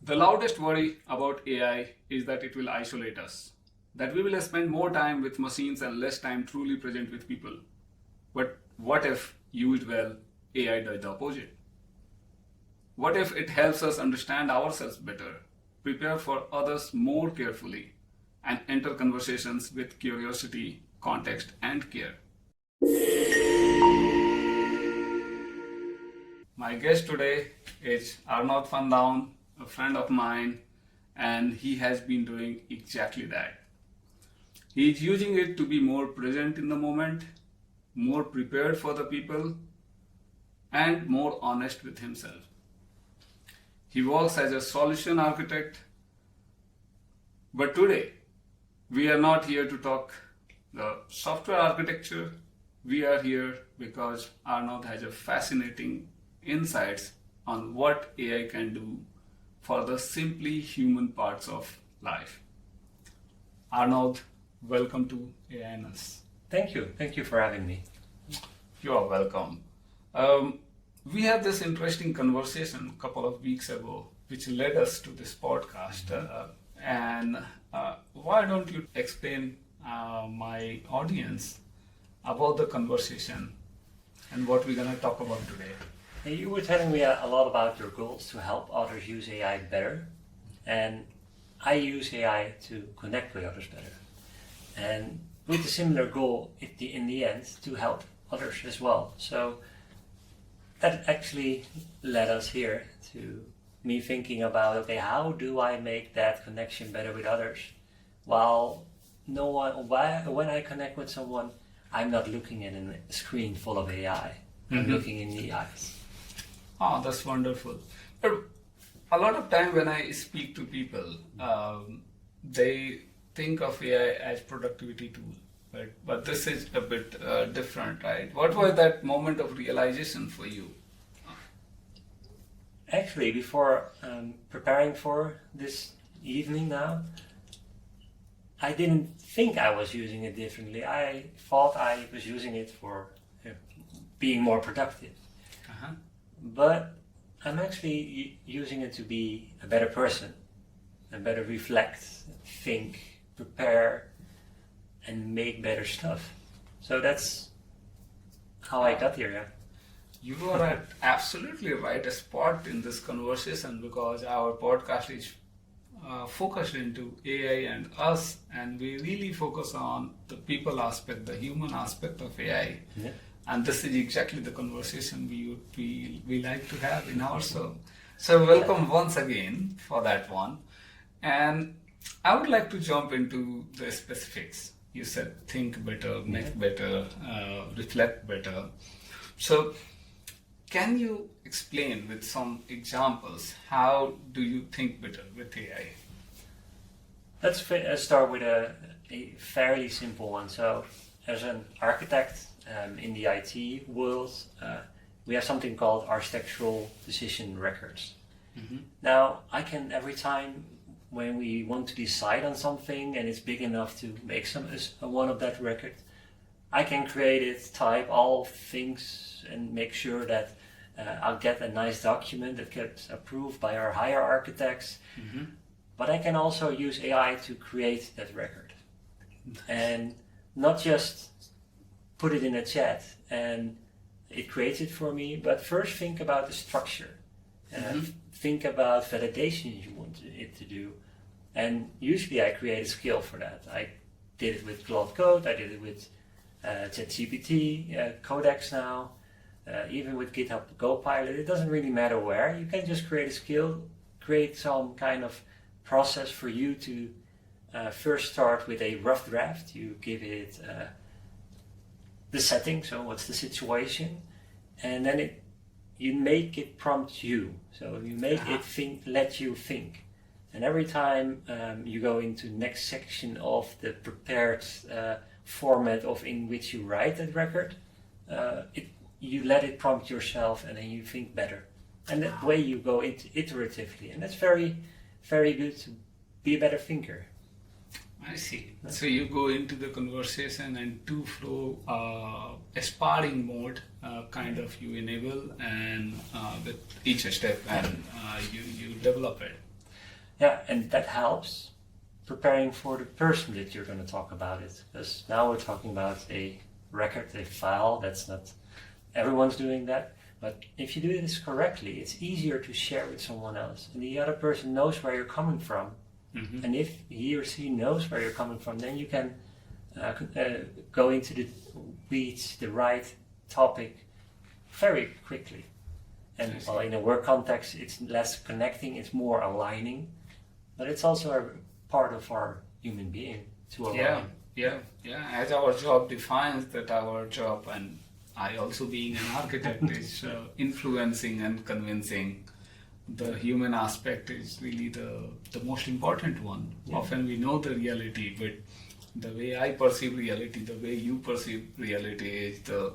The loudest worry about AI is that it will isolate us, that we will spend more time with machines and less time truly present with people. But what if, used well, AI does the opposite? What if it helps us understand ourselves better, prepare for others more carefully, and enter conversations with curiosity, context, and care? My guest today is Arnoud van Duijn, a friend of mine, and he has been doing exactly that. He is using it to be more present in the moment, more prepared for the people, and more honest with himself. He works as a solution architect, but today we are not here to talk the software architecture. We are here because Arnoud has a fascinating insights on what AI can do for the simply human parts of life. Arnoud, welcome to AI&US. Thank you. Thank you for having me. You are welcome. We had this interesting conversation a couple of weeks ago, which led us to this podcast. And why don't you explain my audience about the conversation and what we're going to talk about today? You were telling me a lot about your goals to help others use AI better. And I use AI to connect with others better. And with a similar goal in the end to help others as well. So that actually led us here to me thinking about, okay, how do I make that connection better with others? While when I connect with someone, I'm not looking at a screen full of AI. I'm looking in the eyes. Oh, that's wonderful. But a lot of time when I speak to people, they think of AI as productivity tool, but this is a bit different, right? What was that moment of realization for you? Actually, before preparing for this evening now, I didn't think I was using it differently. I thought I was using it for being more productive. But I'm actually using it to be a better person and better reflect, think, prepare, and make better stuff. So that's how I got here, yeah. You are at absolutely right spot in this conversation because our podcast is focused into AI and us, and we really focus on the people aspect, the human aspect of AI. Yeah. And this is exactly the conversation we like to have in our show. So welcome once again for that one. And I would like to jump into the specifics. You said think better, make better, reflect better. So can you explain with some examples how do you think better with AI? Let's start with a fairly simple one. So as an architect, in the IT world, we have something called architectural decision records. Now, I can, every time when we want to decide on something and it's big enough to make one of that record, I can create it, type all things and make sure that I'll get a nice document that gets approved by our higher architects. But I can also use AI to create that record. And not just put it in a chat and it creates it for me, but first think about the structure. Think about validations you want it to do. And usually I create a skill for that. I did it with Claude Code, I did it with ChatGPT, Codex now, even with GitHub Copilot. It doesn't really matter where. You can just create a skill, create some kind of process for you to first start with a rough draft. You give it the setting, so what's the situation, and then you make it prompt you. So you make it think, let you think. And every time you go into next section of the prepared format in which you write that record, you let it prompt yourself and then you think better. And that way you go iteratively, and that's very, very good to be a better thinker. I see. So you go into the conversation and to flow a sparring mode kind of you enable and with each step and you develop it. Yeah, and that helps preparing for the person that you're going to talk about it. Because now we're talking about a record, a file. That's not everyone's doing that. But if you do this correctly, it's easier to share with someone else. And the other person knows where you're coming from. Mm-hmm. And if he or she knows where you're coming from, then you can go into the weeds, the right topic, very quickly. And well, in a work context, it's less connecting, it's more aligning. But it's also a part of our human being to align. Yeah. As our job defines that our job, and I also being an architect, is influencing and convincing. The human aspect is really the most important one. Yeah. Often we know the reality, but the way I perceive reality, the way you perceive reality is the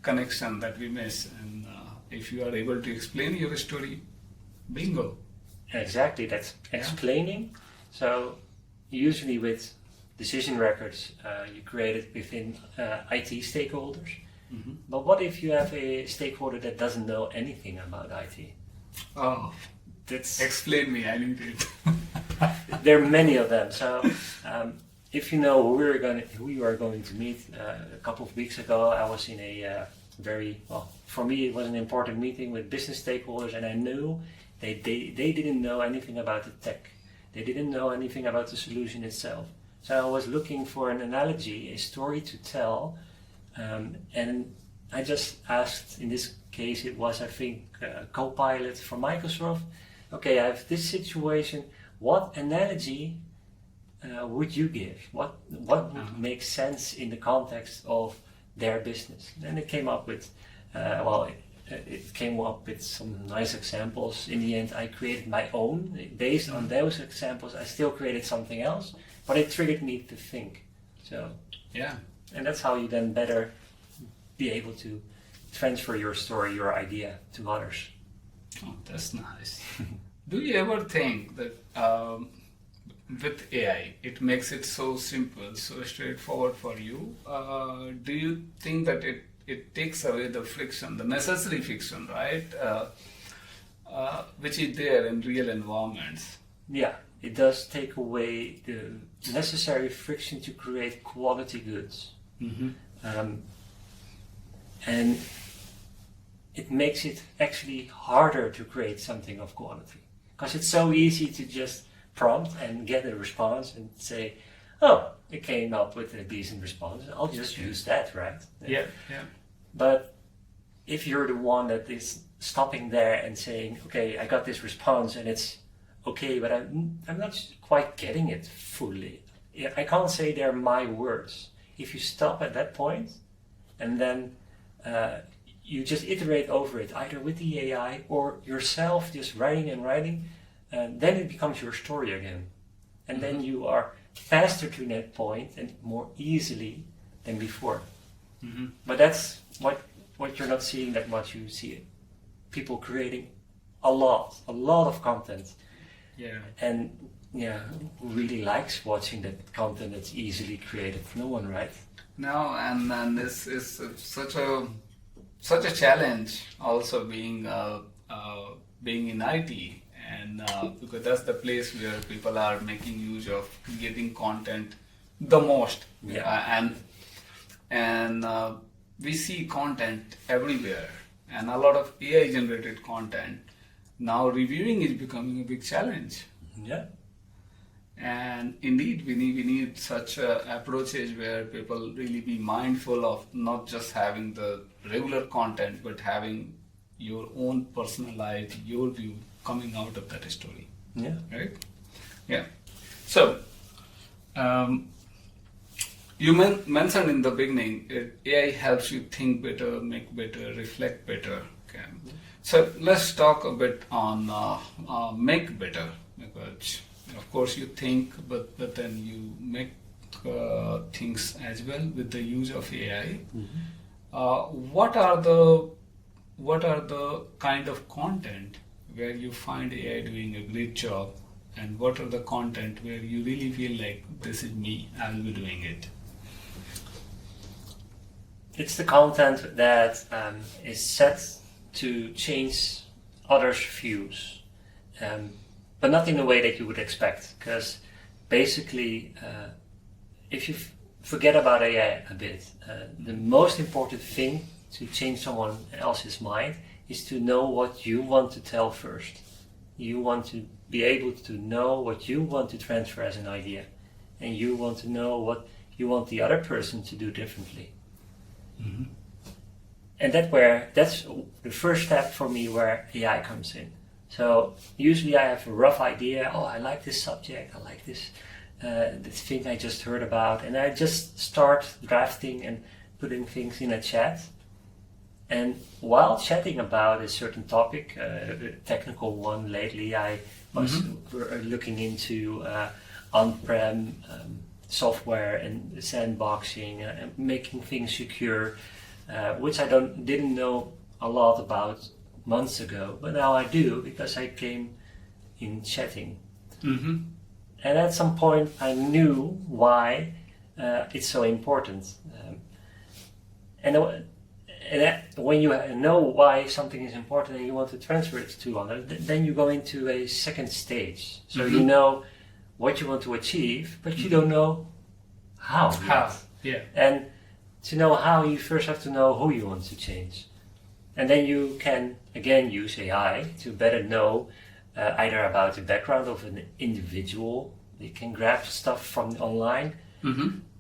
connection that we miss. And if you are able to explain your story, bingo. Exactly, that's explaining. So usually with decision records, you create it within IT stakeholders. Mm-hmm. But what if you have a stakeholder that doesn't know anything about IT? Oh, explain me, I need it. There are many of them. So if you know who you are going to meet, a couple of weeks ago I was in a for me it was an important meeting with business stakeholders, and I knew they didn't know anything about the tech. They didn't know anything about the solution itself. So I was looking for an analogy, a story to tell, and I just asked, in this case it was, I think, Copilot from Microsoft, okay, I have this situation, what analogy would you give? What would make sense in the context of their business? And it came up with, it came up with some nice examples. In the end, I created my own. Based on those examples, I still created something else, but it triggered me to think. So, yeah. And that's how you then better be able to transfer your story, your idea to others. Oh, that's nice. Do you ever think that with AI, it makes it so simple, so straightforward for you? Do you think that it takes away the friction, the necessary friction, right? Which is there in real environments? Yeah, it does take away the necessary friction to create quality goods. Mm-hmm. And it makes it actually harder to create something of quality. Because it's so easy to just prompt and get a response and say, oh, it came up with a decent response, I'll just use that, right? Yeah. But if you're the one that is stopping there and saying, okay, I got this response and it's okay, but I'm not quite getting it fully. I can't say they're my words. If you stop at that point and then you just iterate over it, either with the AI or yourself just writing and writing, then it becomes your story again. And then you are faster to that point and more easily than before. Mm-hmm. But that's what you're not seeing that much. You see it. People creating a lot of content. Yeah. And who really likes watching that content that's easily created? No one, right? No, and this is such a challenge also being in IT, and because that's the place where people are making use of creating content the most. Yeah. And we see content everywhere, and a lot of AI generated content. Now reviewing is becoming a big challenge. Yeah. And indeed, we need such approaches where people really be mindful of not just having the regular content, but having your own personalized, your view coming out of that story. Yeah. Right? Yeah. So, you mentioned in the beginning, AI helps you think better, make better, reflect better. Okay. So let's talk a bit on make better, because of course you think, but then you make things as well with the use of AI. Mm-hmm. What are the kind of content where you find AI doing a great job, and what are the content where you really feel like this is me, I will be doing it? It's the content that is set to change others' views. but not in a way that you would expect. Because basically, if you forget about AI a bit, the most important thing to change someone else's mind is to know what you want to tell first. You want to be able to know what you want to transfer as an idea, and you want to know what you want the other person to do differently. Mm-hmm. And that's the first step for me where AI comes in. So usually I have a rough idea. Oh, I like this subject. I like this thing I just heard about, and I just start drafting and putting things in a chat. And while chatting about a certain topic, a technical one lately, I was looking into on-prem software and sandboxing and making things secure, which I didn't know a lot about months ago, but now I do because I came in chatting. Mm-hmm. And at some point I knew why it's so important. When you know why something is important and you want to transfer it to others, then you go into a second stage. So you know what you want to achieve, but you don't know how. How, yeah. And to know how, you first have to know who you want to change. And then you can, again, use AI to better know either about the background of an individual. You can grab stuff from online,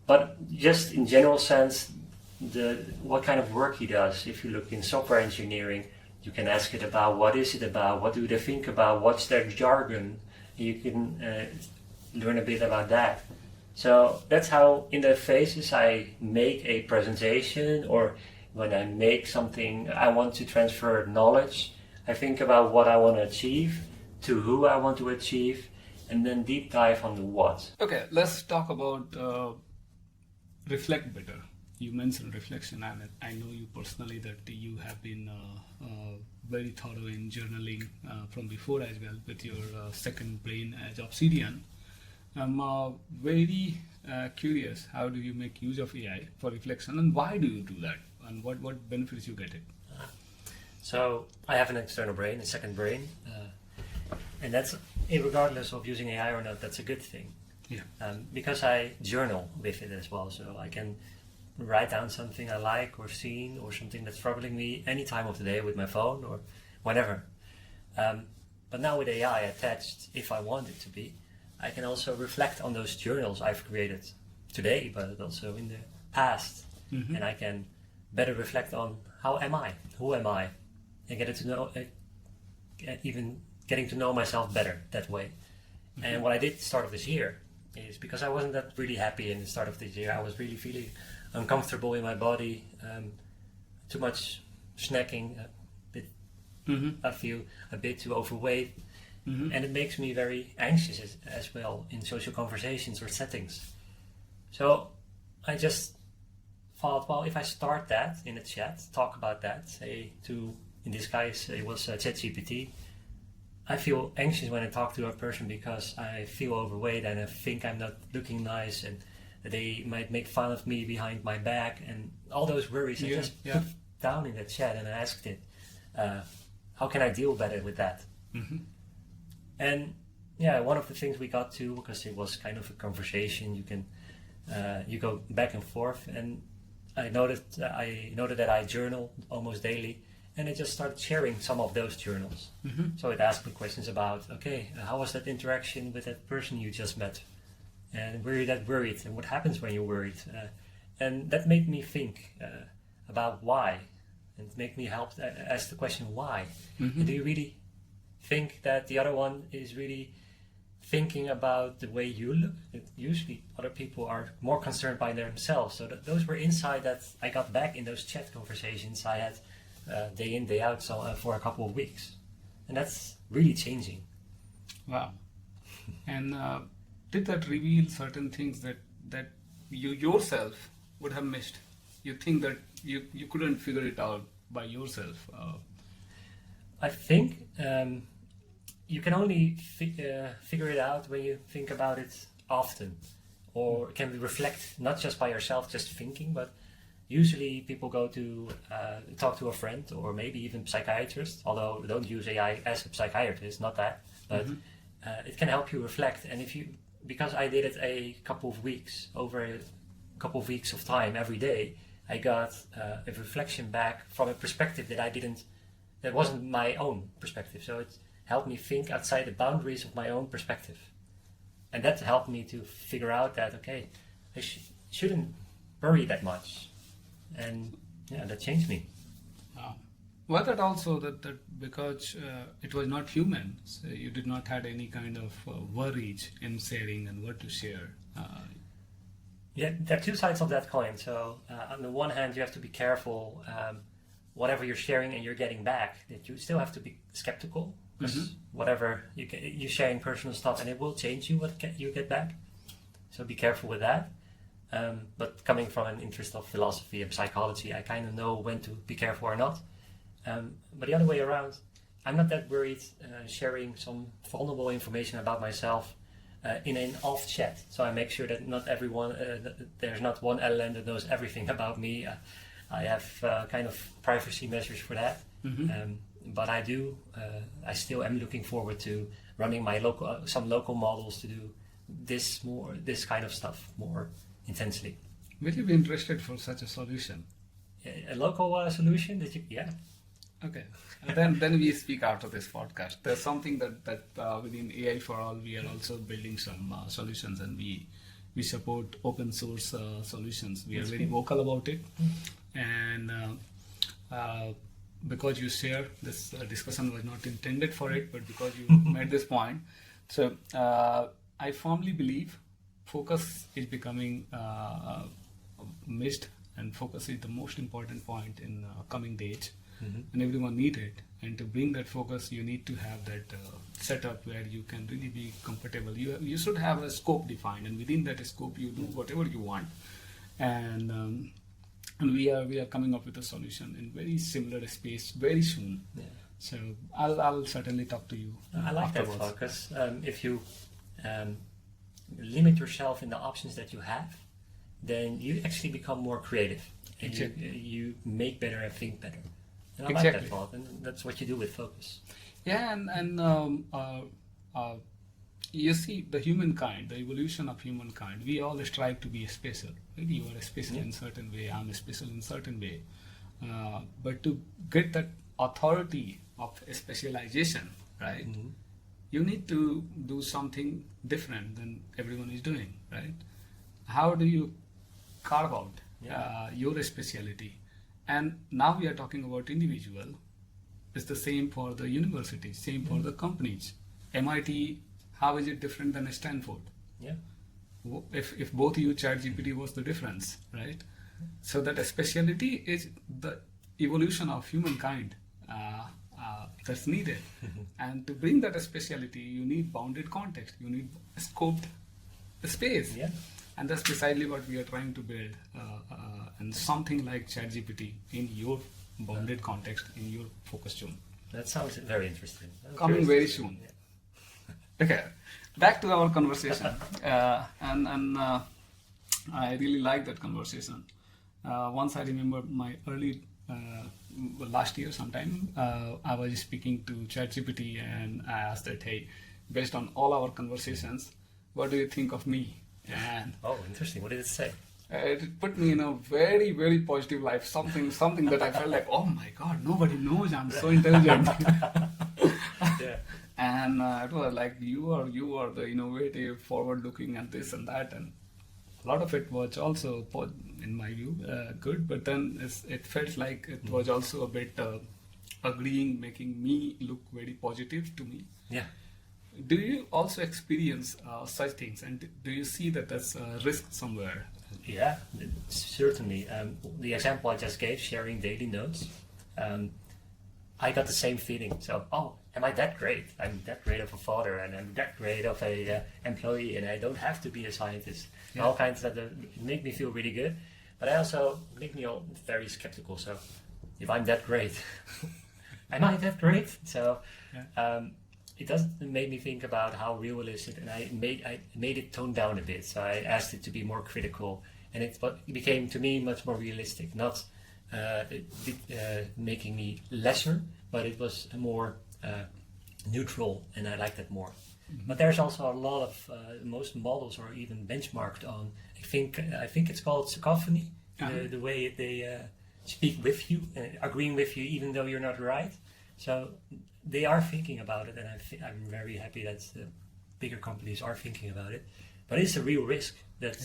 but just in general sense, what kind of work he does. If you look in software engineering, you can ask it about what is it about, what do they think about, what's their jargon. You can learn a bit about that. So that's how in the phases I make a presentation, or when I make something, I want to transfer knowledge. I think about what I want to achieve, to who I want to achieve, and then deep dive on the what. Okay, let's talk about reflect better. You mentioned reflection, and I know you personally that you have been very thorough in journaling from before as well with your second brain as obsidian. I'm very curious, how do you make use of AI for reflection, and why do you do that, and what benefits you get it? So I have an external brain, a second brain, and that's, regardless of using AI or not, that's a good thing. Yeah. Because I journal with it as well, so I can write down something I like or seen or something that's troubling me any time of the day with my phone or whenever. But now with AI attached, if I want it to be, I can also reflect on those journals I've created today, but also in the past. And I can better reflect on how am I, who am I, and even getting to know myself better that way. And what I did at the start of this year is, because I wasn't that really happy in the start of this year, I was really feeling uncomfortable in my body, too much snacking, I feel a bit too overweight, and it makes me very anxious as well in social conversations or settings. So I just thought, well, if I start that in a chat, talk about that, say to, in this case it was ChatGPT, I feel anxious when I talk to a person because I feel overweight and I think I'm not looking nice and they might make fun of me behind my back, and all those worries I just put down in the chat, and I asked it, how can I deal better with that? And one of the things we got to, because it was kind of a conversation, you go back and forth, and I noted that I journal almost daily, and I just started sharing some of those journals. So it asked me questions about, okay, how was that interaction with that person you just met? And were you that worried? And what happens when you're worried? And that made me think about why. And it made me ask the question, why? And do you really think that the other one is really thinking about the way you look? Usually other people are more concerned by themselves. So those were insights that I got back in those chat conversations I had day in, day out, for a couple of weeks. And that's really changing. Wow. And did that reveal certain things that you yourself would have missed? You think that you couldn't figure it out by yourself? I think you can only figure it out when you think about it often, or can reflect not just by yourself, just thinking, but usually people go to talk to a friend or maybe even psychiatrist, although they don't use AI as a psychiatrist, not that, but it can help you reflect. And because I did it a couple of weeks, over a couple of weeks of time every day, I got a reflection back from a perspective that wasn't my own perspective. So it helped me think outside the boundaries of my own perspective. And that helped me to figure out that, okay, I shouldn't worry that much. And yeah, that changed me. Was that also that because it was not human, so you did not had any kind of worries in sharing and what to share? Yeah, there are two sides of that coin. So on the one hand, you have to be careful whatever you're sharing and you're getting back, that you still have to be skeptical, because whatever you're sharing personal stuff and it will change you what you get back. So be careful with that. But coming from an interest of philosophy and psychology, I kind of know when to be careful or not. But the other way around, I'm not that worried sharing some vulnerable information about myself in an off chat. So I make sure that not everyone, there's not one LLM that knows everything about me. I have kind of privacy measures for that. But I still am looking forward to running my some local models to do this kind of stuff more intensely. Will you be interested for such a solution? A local solution that yeah. Okay, and then we speak after this podcast. There's something that within AI for All we are also building some solutions, and we support open source solutions. We are very vocal about it, and because you share this discussion was not intended for it, but because you made this point, so I firmly believe focus is becoming missed, and focus is the most important point in coming days. And everyone need it, and to bring that focus you need to have that setup where you can really be comfortable. You should have a scope defined, and within that scope you do whatever you want, and we are coming up with a solution in very similar space very soon. So I'll certainly talk to you. I like afterwards. that focus. If you limit yourself in the options that you have, then you actually become more creative, and you make better and think better. And I like that thought, and that's what you do with focus. Yeah, and you see the humankind, the evolution of humankind, we all strive to be special. Maybe you are special in certain way, I'm special in certain way. But to get that authority of specialization, right, you need to do something different than everyone is doing, right? How do you carve out your speciality? And now we are talking about individual. It's the same for the university, same for the companies. MIT, how is it different than Stanford? Yeah. If both you ChatGPT was the difference, right? So that speciality is the evolution of humankind that's needed. And to bring that speciality, you need bounded context. You need scoped space. Yeah. And that's precisely what we are trying to build, and something like ChatGPT in your bounded context, in your focus zone. That sounds very interesting. Coming very soon. Yeah. Okay, back to our conversation, and I really like that conversation. Once I remember my early last year sometime, I was speaking to ChatGPT and I asked it, hey, based on all our conversations, what do you think of me? And interesting. What did it say? It put me in a very, very positive light. Something that I felt like, oh my God, nobody knows I'm so intelligent. Yeah. And it was like you are the innovative, forward-looking, and this and that. And a lot of it was also, in my view, good. But then it felt like it was also a bit agreeing, making me look very positive to me. Yeah. Do you also experience such things, and do you see that there's a risk somewhere? Yeah, certainly. The example I just gave, sharing daily notes, I got the same feeling. So, am I that great? I'm that great of a father, and I'm that great of a employee, and I don't have to be a scientist. Yeah. All kinds that make me feel really good, but I also make me all very skeptical. So, if I'm that great, am I that great? So. Yeah. It doesn't make me think about how real is it, and I made it toned down a bit. So I asked it to be more critical, and it became to me much more realistic. Not making me lesser, but it was more neutral, and I like that more. But there's also a lot of most models are even benchmarked on. I think it's called cacophony, the way they speak with you, agreeing with you even though you're not right. So they are thinking about it, and I'm very happy that bigger companies are thinking about it. But it's a real risk that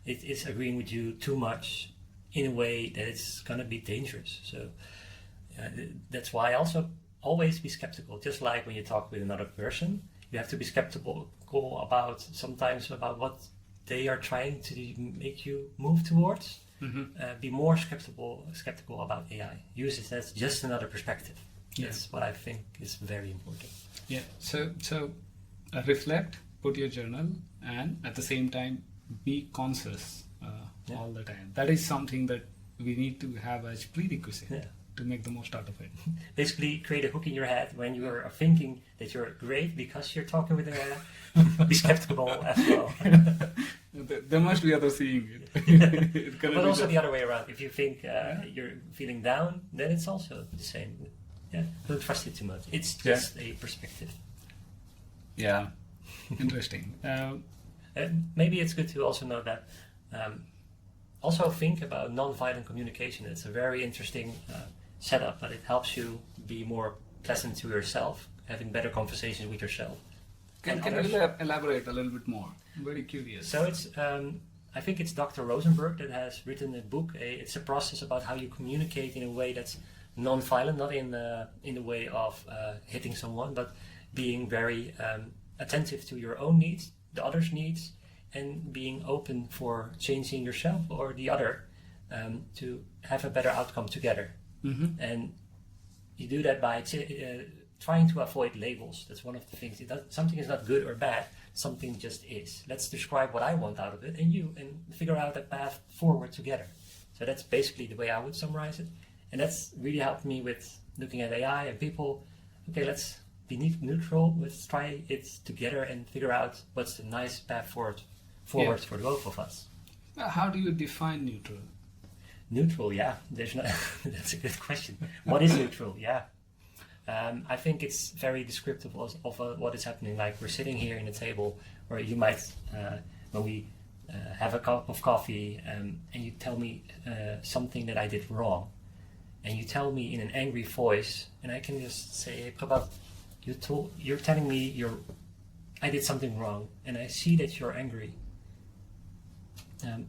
it is agreeing with you too much in a way that it's going to be dangerous. So that's why also always be skeptical. Just like when you talk with another person, you have to be skeptical sometimes about what they are trying to make you move towards. Be more skeptical about AI. Use it as just another perspective. That's what I think is very important. Yeah. So reflect, put your journal, and at the same time be conscious all the time. That is something that we need to have as prerequisite to make the most out of it. Basically, create a hook in your head when you are thinking that you're great because you're talking with AI. Be skeptical as well. There must be others seeing it. But also the other way around. If you think you're feeling down, then it's also the same. Yeah, don't trust it too much. It's just a perspective. Yeah, interesting. Maybe it's good to also know that. Also think about non-violent communication. It's a very interesting setup, but it helps you be more pleasant to yourself, having better conversations with yourself. Can you elaborate a little bit more? I'm very curious. So it's, I think it's Dr. Rosenberg that has written a book. It's a process about how you communicate in a way that's non-violent, not in the way of hitting someone, but being very attentive to your own needs, the other's needs, and being open for changing yourself or the other to have a better outcome together. And you do that by trying to avoid labels. That's one of the things. Something is not good or bad. Something just is. Let's describe what I want out of it and figure out a path forward together. So that's basically the way I would summarize it. And that's really helped me with looking at AI and people. Okay, let's be neutral. Let's try it together and figure out what's the nice path forward for both of us. How do you define neutral? Neutral, yeah. That's a good question. What is neutral? Yeah. I think it's very descriptive of what is happening. Like we're sitting here in a table where you might, when we have a cup of coffee and you tell me something that I did wrong, and you tell me in an angry voice, and I can just say, hey, Prabhat, you're telling me I did something wrong, and I see that you're angry,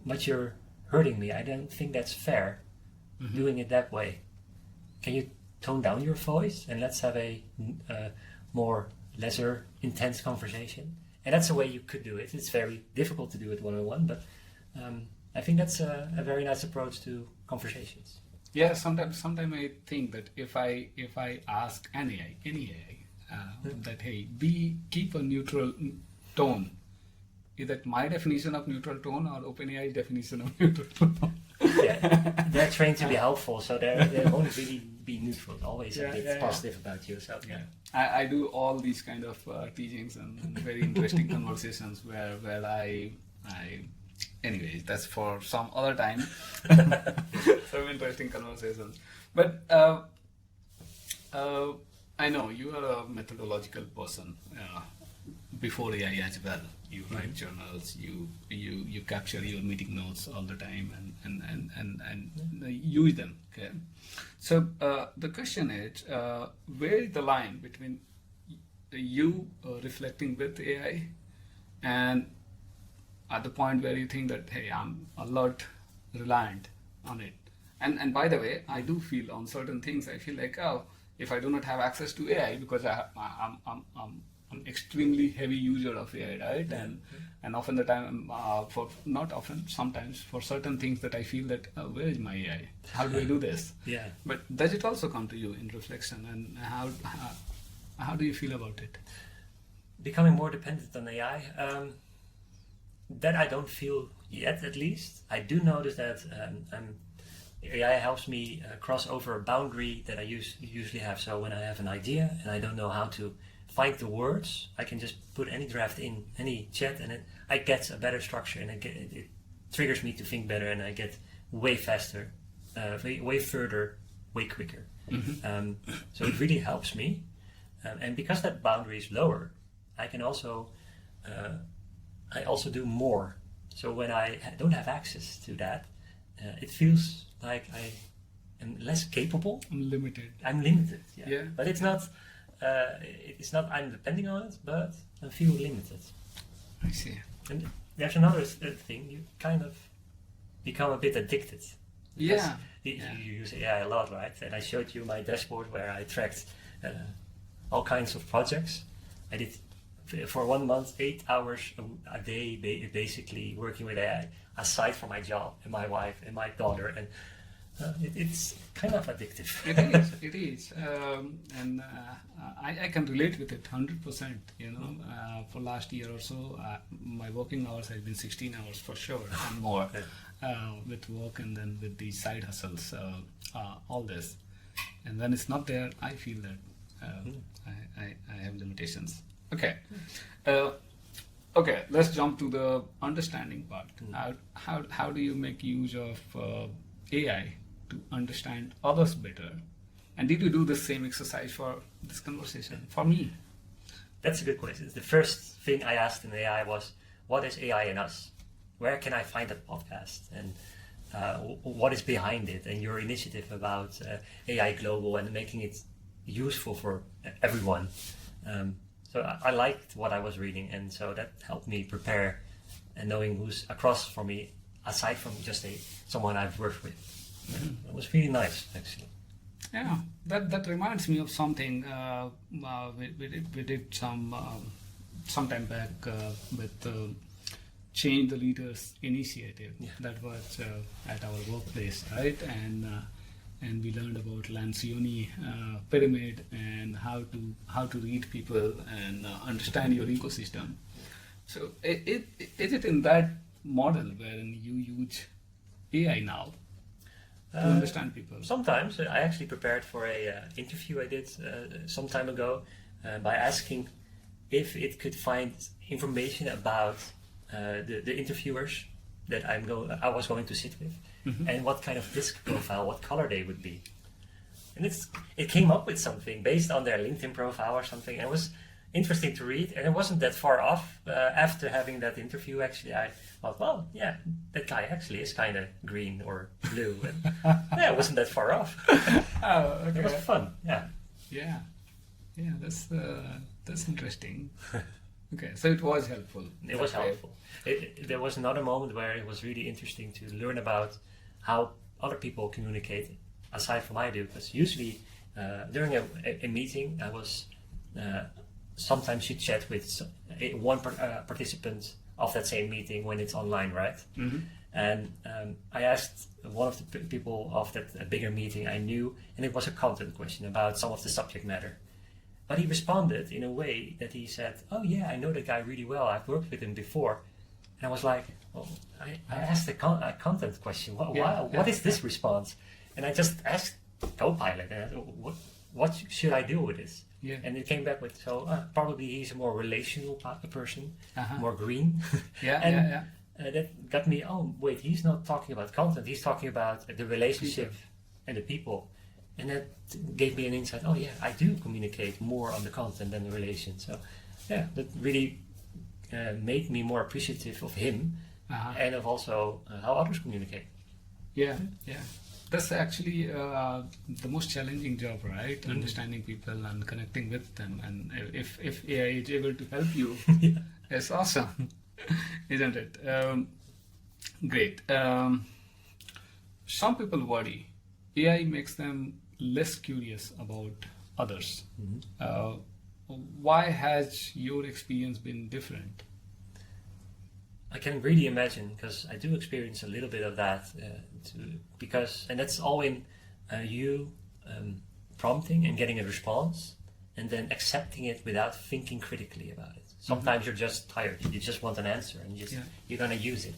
but you're hurting me. I don't think that's fair, doing it that way. Can you tone down your voice and let's have a lesser intense conversation? And that's the way you could do it. It's very difficult to do it one-on-one, but I think that's a very nice approach to conversations. Yeah, sometimes I think that if I ask any AI, that hey, keep a neutral tone. Is that my definition of neutral tone or OpenAI's definition of neutral tone? Yeah, they're trained to be helpful, so they won't really be neutral. Always a bit positive about you. So I do all these kind of teachings and very interesting conversations where I anyways, that's for some other time. Some interesting conversations. But I know you are a methodological person. Before AI as well, you write journals, you capture your meeting notes all the time and use them. Okay, so the question is, where is the line between you reflecting with AI and at the point where you think that hey, I'm a lot reliant on it? And by the way, I do feel on certain things I feel like, oh, if I do not have access to AI because I'm extremely heavy user of AI, right? And often the time, sometimes for certain things that I feel that where is my AI? How do I do this? Yeah. But does it also come to you in reflection? And how do you feel about it? Becoming more dependent on AI, that I don't feel yet. At least I do notice that AI helps me cross over a boundary that I usually have. So when I have an idea and I don't know how to find the words, I can just put any draft in any chat and I get a better structure, and it triggers me to think better, and I get way faster, way further, way quicker. So it really helps me, and because that boundary is lower, I can also do more. So when I don't have access to that, it feels like I am less capable. I'm limited. I'm limited. Yeah. Yeah. But it's not. It's not. I'm depending on it, but I feel limited. I see. And there's another thing. You kind of become a bit addicted. Yeah. You use AI a lot, right? And I showed you my dashboard where I tracked all kinds of projects. I did for 1 month 8 hours a day, basically working with AI, aside from my job and my wife and my daughter, and it's kind of addictive. It is, and I can relate with it 100%. You know, for last year or so, my working hours have been 16 hours for sure and more, with work and then with the side hustles, all this, and when it's not there, I feel that I have limitations. Okay, okay. Let's jump to the understanding part. How do you make use of AI to understand others better? And did you do the same exercise for this conversation? For me, that's a good question. The first thing I asked in AI was, "What is AI in us? Where can I find a podcast? And what is behind it? And your initiative about AI Global and making it useful for everyone." So I liked what I was reading, and so that helped me prepare and knowing who's across from me, aside from just someone I've worked with. It was really nice, actually. yeah, that reminds me of something. We did some time back with Change the Leaders initiative. Yeah. That was at our workplace, right? And we learned about Lancioni pyramid and how to read people and understand your ecosystem. So is it in that model wherein you use AI now to understand people? Sometimes I actually prepared for a interview I did some time ago by asking if it could find information about the interviewers that I was going to sit with, and what kind of disc profile, what color they would be. And it came up with something based on their LinkedIn profile or something. And it was interesting to read, and it wasn't that far off. After having that interview, actually, I thought, well, yeah, that guy actually is kind of green or blue. And yeah, it wasn't that far off. Oh, okay. It was fun, yeah. Yeah, that's interesting. Okay, so it was helpful. It was helpful. There was another moment where it was really interesting to learn about how other people communicate, aside from I do. Because usually during a meeting, I was sometimes you chat with one participant of that same meeting when it's online, right? Mm-hmm. And I asked one of the people of that bigger meeting I knew, and it was a content question about some of the subject matter. But he responded in a way that he said, "Oh yeah, I know that guy really well. I've worked with him before." And I was like, "Well, I asked a content question. What is this response?" And I just asked Copilot, "What should I do with this?" Yeah. And it came back with, probably he's a more relational person, more green. Yeah. That got me, oh wait, he's not talking about content. He's talking about the relationship and the people. And that gave me an insight, oh yeah, I do communicate more on the content than the relation. So yeah, that really made me more appreciative of him and of also how others communicate. Yeah. That's actually the most challenging job, right? Mm-hmm. Understanding people and connecting with them. And if AI is able to help you, it's awesome, isn't it? Great. Some people worry AI makes them less curious about others. Mm-hmm. Why has your experience been different? I can really imagine, because I do experience a little bit of that, and that's all in you prompting and getting a response, and then accepting it without thinking critically about it. Sometimes you're just tired, you just want an answer, and you're gonna use it.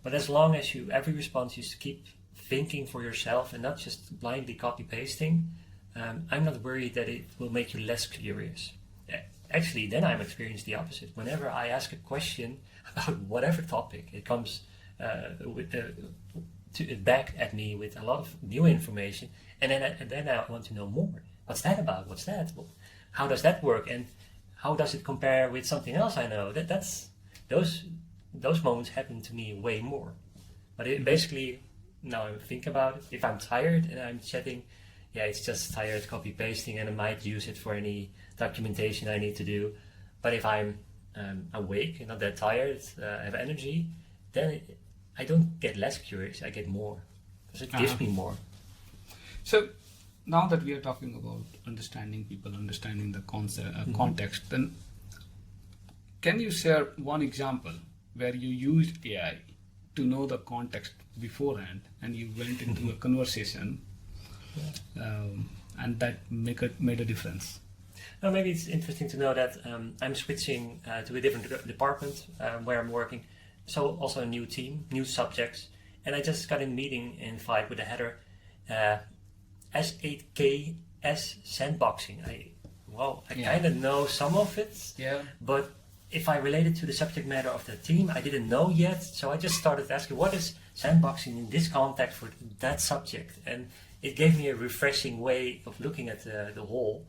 But as long as every response you keep thinking for yourself and not just blindly copy pasting, I'm not worried that it will make you less curious. Actually, then I'm experiencing the opposite. Whenever I ask a question about whatever topic, it comes back at me with a lot of new information, and then I want to know more. What's that about? What's that? How does that work? And how does it compare with something else I know? That's those moments happen to me way more. But it basically, now I think about it, if I'm tired and I'm chatting, yeah, it's just tired copy pasting, and I might use it for any documentation I need to do. But if I'm awake and not that tired, have energy, then I don't get less curious, I get more, because it gives me more. So now that we are talking about understanding people, understanding the context, then can you share one example where you used AI to know the context beforehand and you went into a conversation and that made a difference? Now, maybe it's interesting to know that I'm switching to a different department where I'm working. So also a new team, new subjects. And I just got in a meeting invite with the header S8K S sandboxing. I kind of know some of it, but if I relate it to the subject matter of the team, I didn't know yet. So I just started asking, what is sandboxing in this context for that subject? And it gave me a refreshing way of looking at the whole.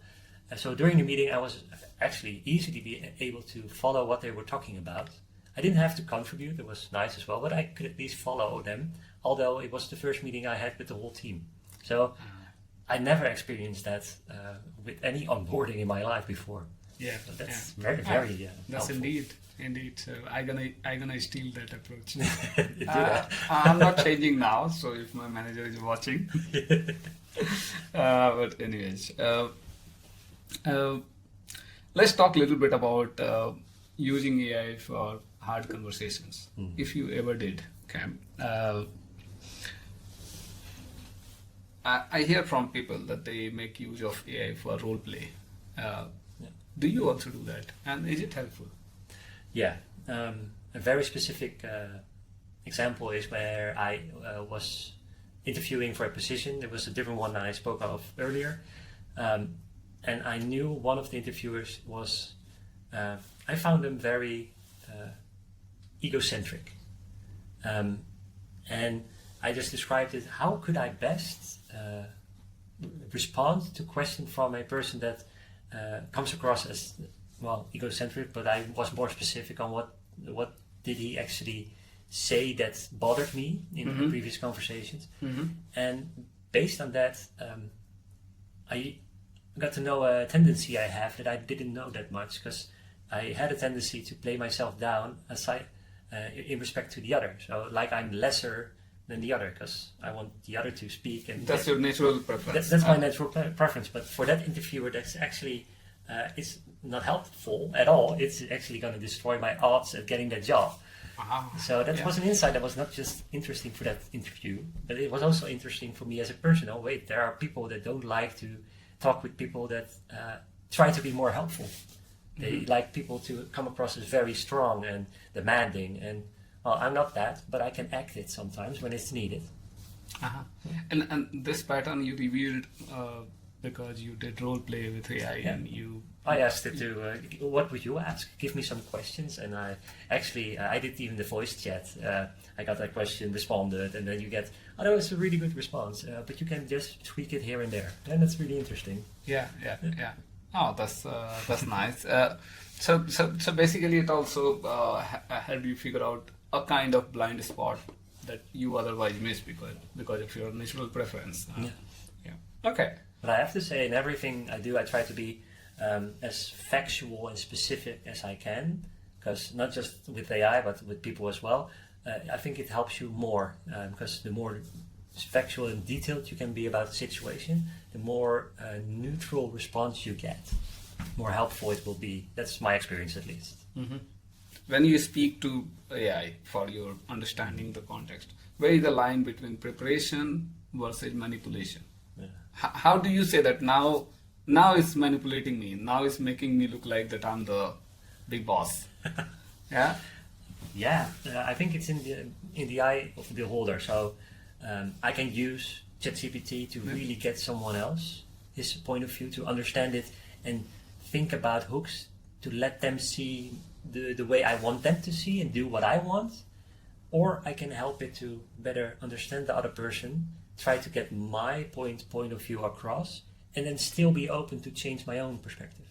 So during the meeting, I was actually easily be able to follow what they were talking about. I didn't have to contribute, it was nice as well, but I could at least follow them, although it was the first meeting I had with the whole team. So I never experienced that with any onboarding in my life before. Yeah, so that's very that's helpful. indeed. So I gonna steal that approach. Do that. I'm not changing now, so if my manager is watching. But anyways, let's talk a little bit about using AI for hard conversations. If you ever did, Cam. I hear from people that they make use of AI for role play. Do you also do that? And is it helpful? Yeah. A very specific example is where I was interviewing for a position. There was a different one that I spoke of earlier. And I knew one of the interviewers was, I found them very egocentric. And I just described it, how could I best respond to a question from a person that comes across as, well, egocentric, but I was more specific on what did he actually say that bothered me in the previous conversations. And based on that, I got to know a tendency I have that I didn't know that much, because I had a tendency to play myself down aside, in respect to the other. So like I'm lesser than the other because I want the other to speak. And that's your natural preference. That's my natural preference. But for that interviewer, that's actually it's not helpful at all. It's actually going to destroy my odds at getting that job. So that was an insight that was not just interesting for that interview, but it was also interesting for me as a person. Oh wait, there are people that don't like to talk with people that try to be more helpful. They like people to come across as very strong and demanding, and well, I'm not that, but I can act it sometimes when it's needed. And this pattern you revealed because you did role play with AI, and I asked it to, what would you ask? Give me some questions, and I did even the voice chat. I got that question, responded, and then you get, that was a really good response, but you can just tweak it here and there, and that's really interesting. Yeah. Oh, that's nice. So basically, it also helped you figure out a kind of blind spot that you otherwise miss because of your natural preference. Okay. But I have to say, in everything I do, I try to be as factual and specific as I can, because not just with AI, but with people as well. I think it helps you more, because the more factual and detailed you can be about the situation, the more neutral response you get, more helpful it will be. That's my experience, at least. When you speak to AI for your understanding the context, where is the line between preparation versus manipulation? How do you say that now it's manipulating me, now it's making me look like that I'm the big boss? I think it's in the eye of the beholder. So I can use ChatGPT to really get someone else, his point of view, to understand it and think about hooks to let them see the way I want them to see and do what I want. Or I can help it to better understand the other person, try to get my point of view across, and then still be open to change my own perspective.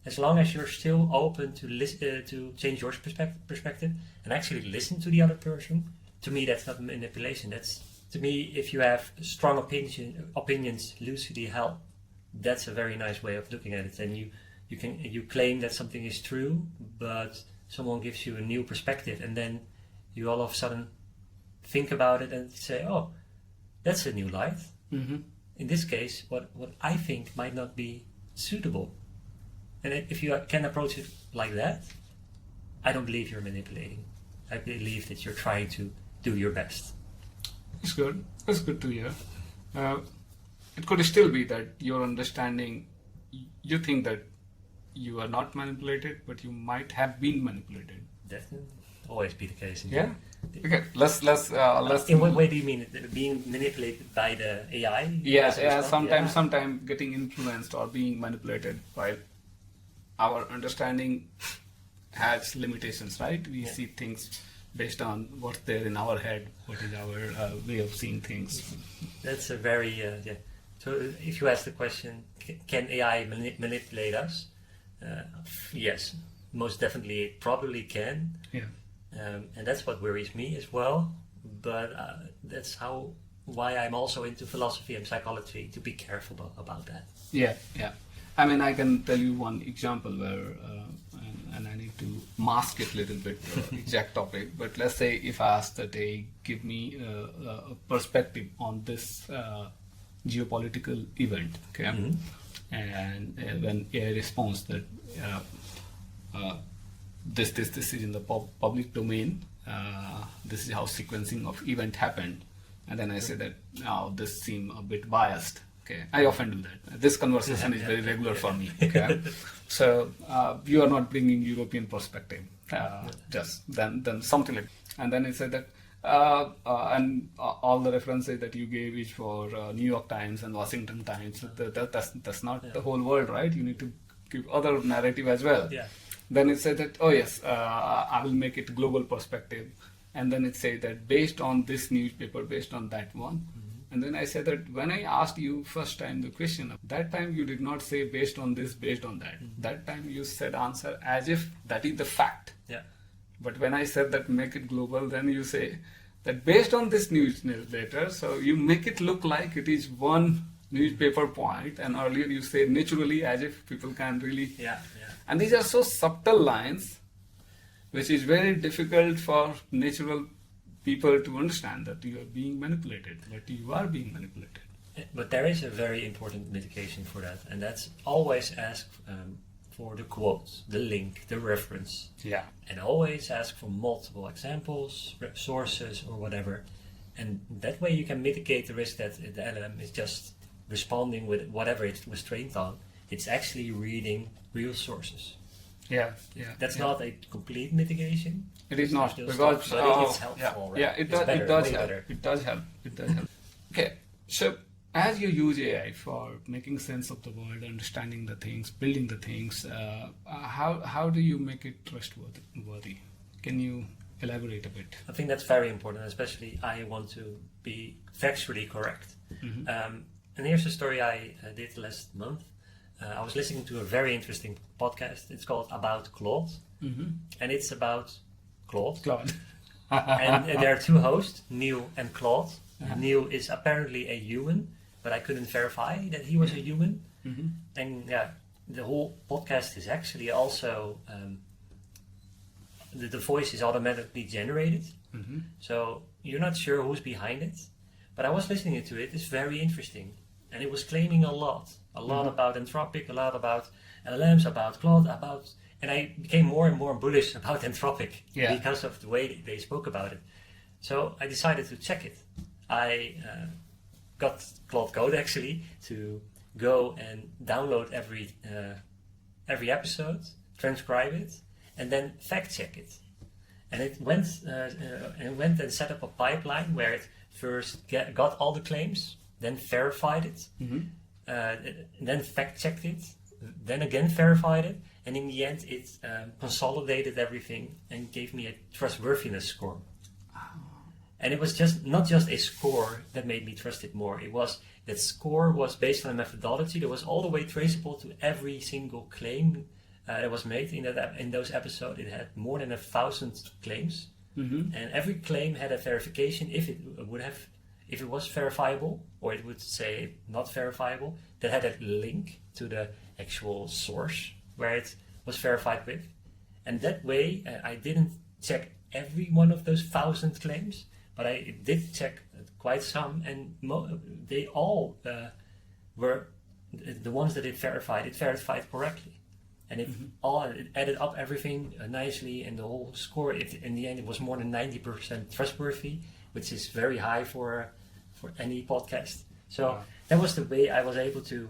as long as you're still open to listen, to change your perspective and actually listen to the other person, to me that's not manipulation. That's, to me, if you have strong opinions loosely held, that's a very nice way of looking at it. And you claim that something is true, but someone gives you a new perspective, and then you all of a sudden think about it and say, oh, that's a new light. Mm-hmm. In this case, what I think might not be suitable. And if you can approach it like that, I don't believe you're manipulating. I believe that you're trying to do your best. It's good. It's good to hear. It could still be that your understanding, you think that you are not manipulated, but you might have been manipulated. That will always be the case. Yeah. Okay. Let's. In what way do you mean it? Being manipulated by the AI? Yeah. Sometimes getting influenced or being manipulated by our understanding has limitations, right? We see things based on what's there in our head, what is our way of seeing things. That's a very So if you ask the question, can AI manipulate us? Yes, most definitely it probably can. Yeah. And that's what worries me as well. But that's why I'm also into philosophy and psychology, to be careful about that. Yeah. I mean, I can tell you one example where, and I need to mask it a little bit, exact topic. But let's say if I ask that they give me a perspective on this geopolitical event, okay, and when AI responds that this is in the public domain, this is how sequencing of event happened, and then I say that now this seems a bit biased. Okay, I often do that. This conversation is very regular for me. Okay, so you are not bringing European perspective, just then something like, and then I said that, and all the references that you gave is for New York Times and Washington Times. That's not the whole world, right? You need to give other narrative as well. Yeah. Then it said that, oh yes, I will make it global perspective, and then it said that based on this newspaper, based on that one. And then I said that when I asked you first time the question, that time you did not say based on this, based on that. That time you said answer as if that is the fact. Yeah. But when I said that make it global, then you say that based on this newsletter, so you make it look like it is one newspaper point, and earlier you said naturally as if people can really. Yeah. And these are so subtle lines, which is very difficult for natural people to understand that you are being manipulated, but you are being manipulated. But there is a very important mitigation for that, and that's always ask for the quote, the link, the reference. Yeah. And always ask for multiple examples, sources, or whatever. And that way you can mitigate the risk that the LLM is just responding with whatever it was trained on. It's actually reading real sources. Yeah. That's not a complete mitigation. It is not, Still because stuff, but it's helpful, right? Yeah, it does help. Okay, so as you use AI for making sense of the world, understanding the things, building the things, how do you make it trustworthy? Can you elaborate a bit? I think that's very important, especially I want to be factually correct. And here's a story I did last month. I was listening to a very interesting podcast. It's called About Claude, and it's about Claude. and there are two hosts, Neil and Claude. Neil is apparently a human, but I couldn't verify that he was a human. And the whole podcast is actually also the voice is automatically generated, so you're not sure who's behind it. But I was listening to it. It's very interesting, and it was claiming a lot about Anthropic, a lot about LLMs, about Claude, and I became more and more bullish about Anthropic because of the way they spoke about it. So I decided to check it. I got Claude Code actually to go and download every episode, transcribe it, and then fact check it. And it went and set up a pipeline where it first got all the claims, then verified it, then fact checked it, then again verified it, and in the end it consolidated everything and gave me a trustworthiness score. And it was not just a score that made me trust it more. It was that score was based on a methodology that was all the way traceable to every single claim that was made in those episodes, it had more than 1,000 claims, and every claim had a verification if it was verifiable, or it would say not verifiable, that had a link to the actual source where it was verified with. And that way, I didn't check every one of those 1,000 claims, but I did check quite some, and they all were the ones that it verified correctly. And it added up everything nicely, and the whole score, in the end, it was more than 90% trustworthy, which is very high for any podcast. So that was the way I was able to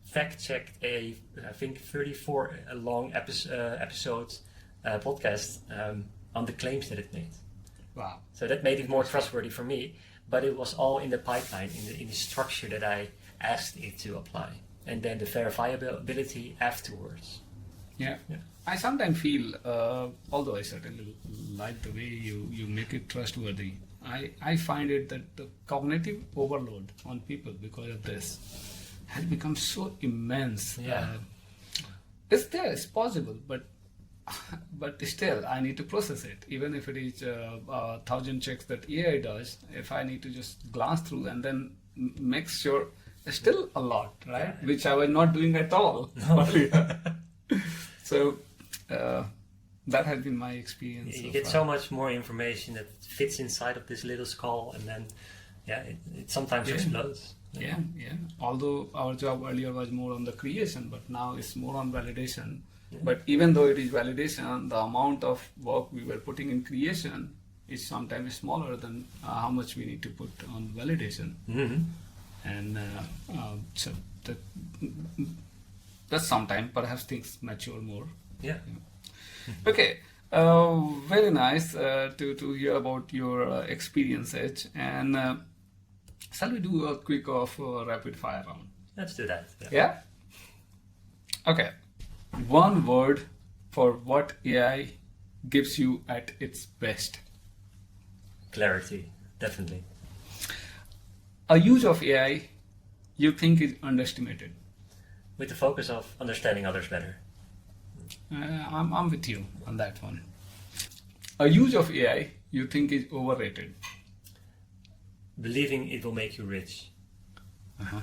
fact check I think 34 long episodes podcast on the claims that it made. Wow. So that made it more trustworthy for me, but it was all in the pipeline, in the structure that I asked it to apply, and then the verifiability afterwards. Yeah. I sometimes feel, although I certainly like the way you make it trustworthy, I find it that the cognitive overload on people because of this has become so immense. Yeah. It's possible, but still I need to process it. Even if it is 1,000 checks that AI does, if I need to just glance through and then make sure, it's still a lot, right? Yeah. Which I was not doing at all. No. So that has been my experience. You get so much more information that fits inside of this little skull, and then it sometimes explodes. Yeah. Although our job earlier was more on the creation, but now it's more on validation. Yeah. But even though it is validation, the amount of work we were putting in creation is sometimes smaller than how much we need to put on validation. Mm-hmm. And so that's sometimes perhaps things mature more. Yeah. Okay. Very nice to hear about your experiences. And shall we do a quick rapid fire round? Let's do that. Yeah? Okay. One word for what AI gives you at its best. Clarity, definitely. A use of AI you think is underestimated. With the focus of understanding others better. I'm with you on that one. A use of AI you think is overrated. Believing it will make you rich. Uh-huh.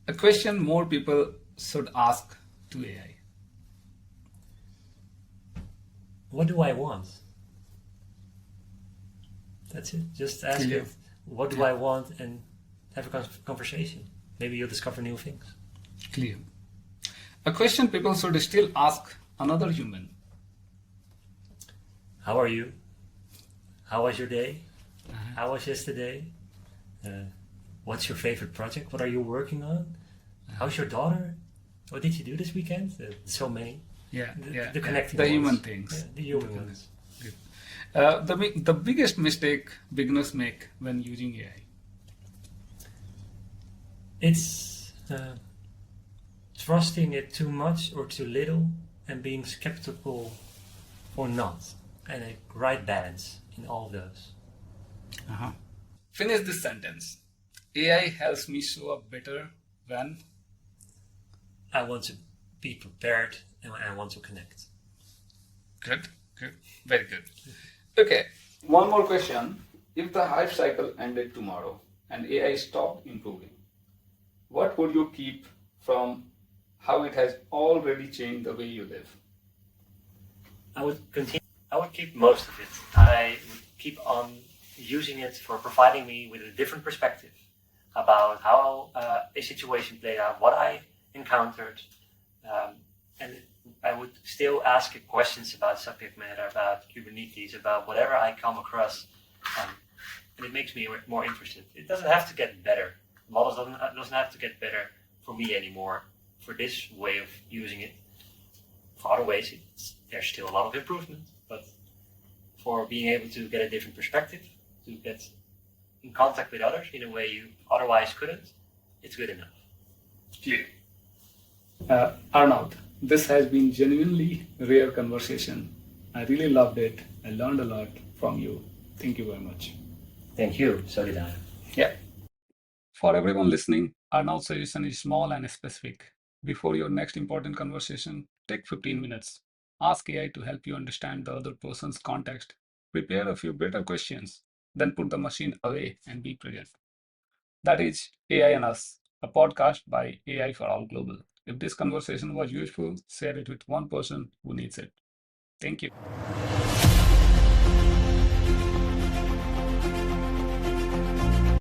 A question more people should ask to AI. What do I want? That's it. Just ask it, what do I want, and have a conversation. Maybe you'll discover new things. Clear. A question people should still ask another human. How are you? How was your day? How was yesterday? What's your favorite project? What are you working on? How's your daughter? What did you do this weekend? So many. The connecting the ones. human things. Yeah, the human ones. Good. The biggest mistake beginners make when using AI. It's trusting it too much or too little, and being skeptical or not, and a right balance in all of those. Finish this sentence. AI helps me show up better when I want to be prepared and I want to connect. Good. Very good. Okay, one more question. If the hype cycle ended tomorrow and AI stopped improving, what would you keep from how it has already changed the way you live? I would keep most of it. I would keep on using it for providing me with a different perspective about how a situation played out, what I encountered, and I would still ask it questions about subject matter, about Kubernetes, about whatever I come across, and it makes me more interested. It doesn't have to get better. Models doesn't have to get better for me anymore, for this way of using it. For other ways, there's still a lot of improvement, but for being able to get a different perspective, to get in contact with others in a way you otherwise couldn't, it's good enough. Yeah. Arnoud, this has been genuinely rare conversation. I really loved it. I learned a lot from you. Thank you very much. Thank you. So did I. Yeah. For everyone listening, Arnoud's suggestion is small and specific. Before your next important conversation, take 15 minutes. Ask AI to help you understand the other person's context. Prepare a few better questions, then put the machine away and be present. That is AI and Us, a podcast by AI for All Global. If this conversation was useful, share it with one person who needs it. Thank you.